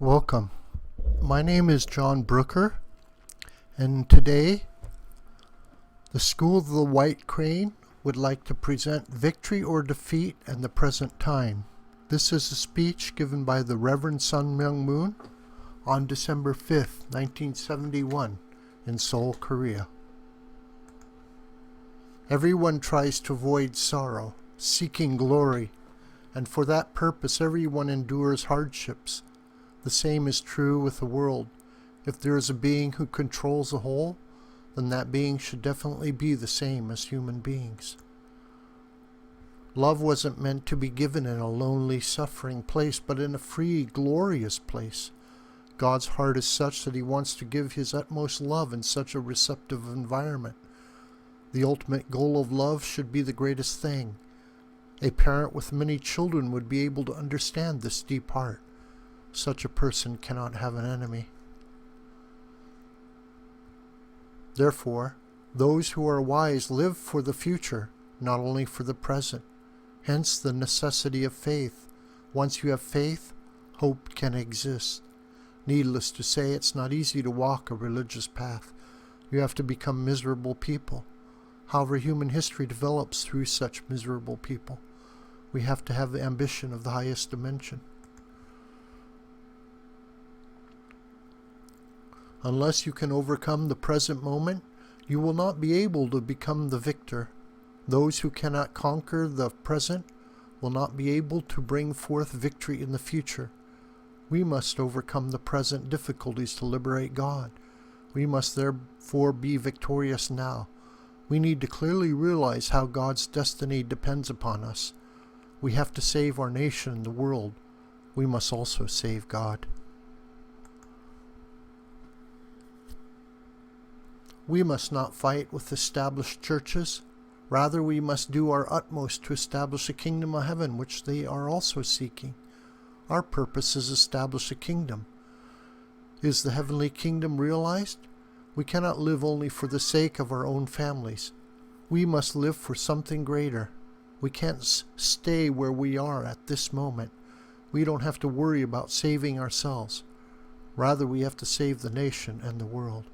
Welcome. My name is John Brooker, and today the School of the White Crane would like to present Victory or Defeat and the Present Time. This is a speech given by the Reverend Moon on December 5th, 1971 in Seoul, Korea. Everyone tries to avoid sorrow, seeking glory, and for that purpose everyone endures hardships. The same is true with the world. If there is a being who controls the whole, then that being should definitely be the same as human beings. Love wasn't meant to be given in a lonely, suffering place, but in a free, glorious place. God's heart is such that He wants to give His utmost love in such a receptive environment. The ultimate goal of love should be the greatest thing. A parent with many children would be able to understand this deep heart. Such a person cannot have an enemy. Therefore, those who are wise live for the future, not only for the present. Hence the necessity of faith. Once you have faith, hope can exist. Needless to say, it's not easy to walk a religious path. You have to become miserable people. However, human history develops through such miserable people. We have to have the ambition of the highest dimension. Unless you can overcome the present moment, you will not be able to become the victor. Those who cannot conquer the present will not be able to bring forth victory in the future. We must overcome the present difficulties to liberate God. We must therefore be victorious now. We need to clearly realize how God's destiny depends upon us. We have to save our nation and the world. We must also save God. We must not fight with established churches. Rather, we must do our utmost to establish a kingdom of heaven, which they are also seeking. Our purpose is to establish a kingdom. Is the heavenly kingdom realized? We cannot live only for the sake of our own families. We must live for something greater. We can't stay where we are at this moment. We don't have to worry about saving ourselves. Rather, we have to save the nation and the world.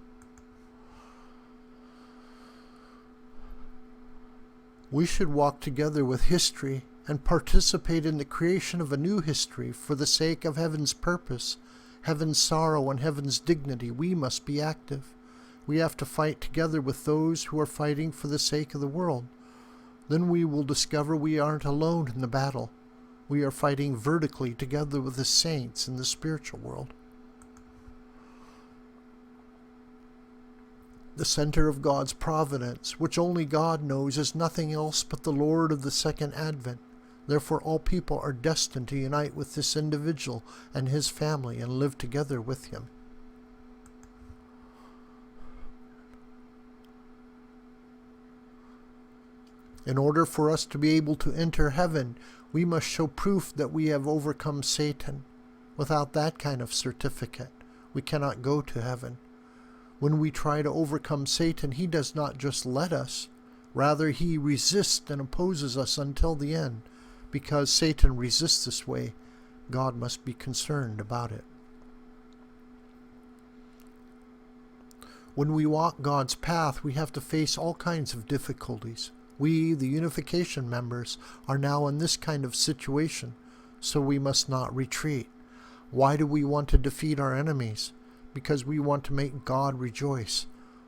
We should walk together with history and participate in the creation of a new history for the sake of heaven's purpose, heaven's sorrow, and heaven's dignity. We must be active. We have to fight together with those who are fighting for the sake of the world. Then we will discover we aren't alone in the battle. We are fighting vertically together with the saints in the spiritual world. The center of God's providence, which only God knows, is nothing else but the Lord of the second advent. Therefore, all people are destined to unite with this individual and his family and live together with him. In order for us to be able to enter heaven, we must show proof that we have overcome Satan. Without that kind of certificate, we cannot go to heaven. When we try to overcome Satan, he does not just let us. Rather, he resists and opposes us until the end. Because Satan resists this way, God must be concerned about it. When we walk God's path, we have to face all kinds of difficulties. We, the Unification members, are now in this kind of situation, so we must not retreat. Why do we want to defeat our enemies? Because we want to make God rejoice.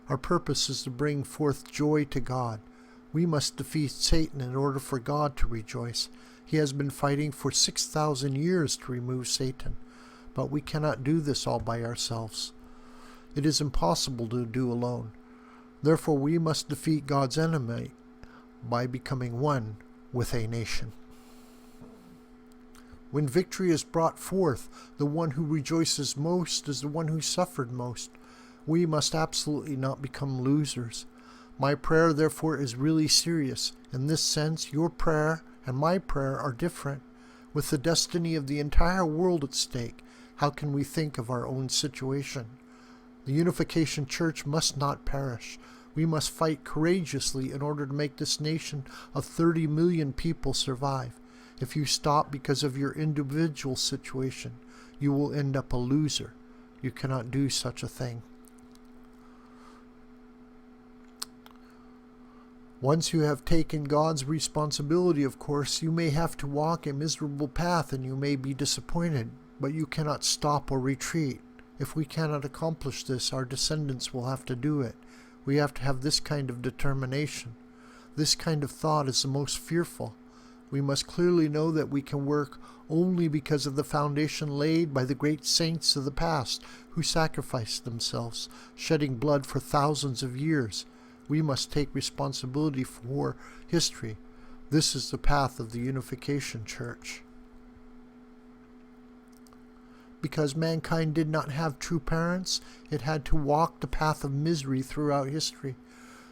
Our purpose is to bring forth joy to God. We must defeat Satan in order for God to rejoice. He has been fighting for 6,000 years to remove Satan, but we cannot do this all by ourselves. It is impossible to do alone. Therefore, we must defeat God's enemy by becoming one with a nation. When victory is brought forth, the one who rejoices most is the one who suffered most. We must absolutely not become losers. My prayer, therefore, is really serious. In this sense, your prayer and my prayer are different. With the destiny of the entire world at stake, how can we think of our own situation? The Unification Church must not perish. We must fight courageously in order to make this nation of 30 million people survive. If you stop because of your individual situation, you will end up a loser. You cannot do such a thing. Once you have taken God's responsibility, of course, you may have to walk a miserable path and you may be disappointed, but you cannot stop or retreat. If we cannot accomplish this, our descendants will have to do it. We have to have this kind of determination. This kind of thought is the most fearful. We must clearly know that we can work only because of the foundation laid by the great saints of the past who sacrificed themselves, shedding blood for thousands of years. We must take responsibility for history. This is the path of the Unification Church. Because mankind did not have true parents, it had to walk the path of misery throughout history.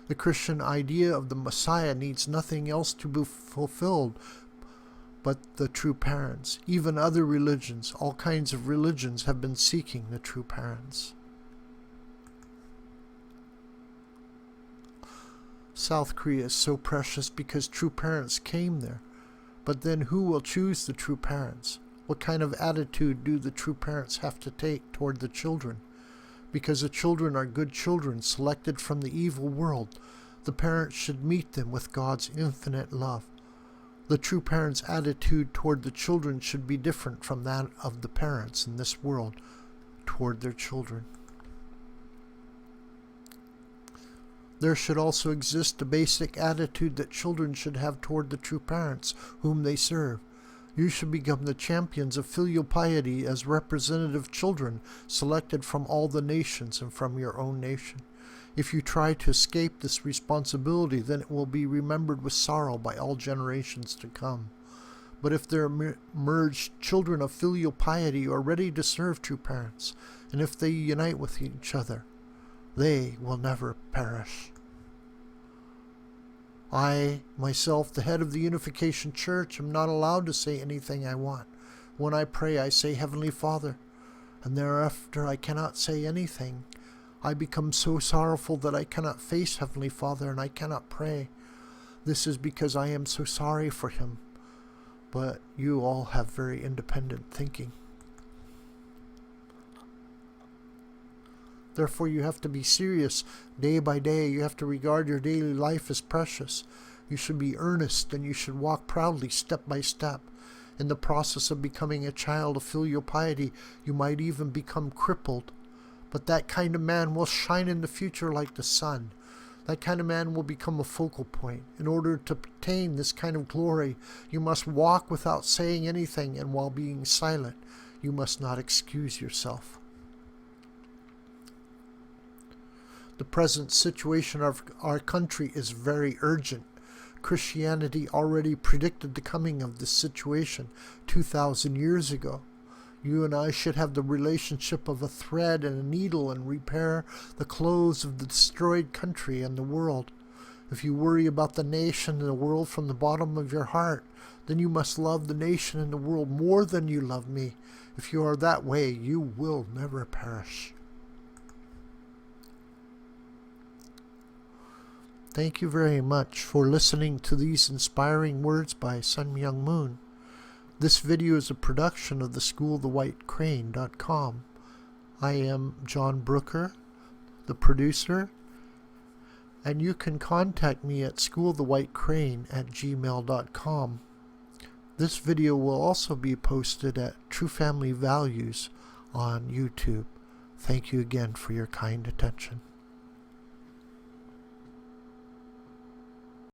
The Christian idea of the Messiah needs nothing else to be fulfilled but the true parents. Even other religions, all kinds of religions, have been seeking the true parents. South Korea is so precious because true parents came there. But then who will choose the true parents? What kind of attitude do the true parents have to take toward the children? Because the children are good children selected from the evil world, the parents should meet them with God's infinite love. The true parents' attitude toward the children should be different from that of the parents in this world toward their children. There should also exist a basic attitude that children should have toward the true parents whom they serve. You should become the champions of filial piety as representative children selected from all the nations and from your own nation. If you try to escape this responsibility, then it will be remembered with sorrow by all generations to come. But if there emerge children of filial piety who are ready to serve true parents, and if they unite with each other, they will never perish. I, myself, the head of the Unification Church, am not allowed to say anything I want. When I pray, I say, Heavenly Father, and thereafter I cannot say anything. I become so sorrowful that I cannot face Heavenly Father and I cannot pray. This is because I am so sorry for Him. But you all have very independent thinking. Therefore, you have to be serious day by day. You have to regard your daily life as precious. You should be earnest, and you should walk proudly step by step. In the process of becoming a child of filial piety, you might even become crippled. But that kind of man will shine in the future like the sun. That kind of man will become a focal point. In order to obtain this kind of glory, you must walk without saying anything, and while being silent, you must not excuse yourself. The present situation of our country is very urgent. Christianity already predicted the coming of this situation 2,000 years ago. You and I should have the relationship of a thread and a needle and repair the clothes of the destroyed country and the world. If you worry about the nation and the world from the bottom of your heart, then you must love the nation and the world more than you love me. If you are that way, you will never perish. Thank you very much for listening to these inspiring words by Sun Myung Moon. This video is a production of the SchoolTheWhiteCrane.com. I am John Brooker, the producer, and you can contact me at SchoolTheWhiteCrane@gmail.com. This video will also be posted at True Family Values on YouTube. Thank you again for your kind attention.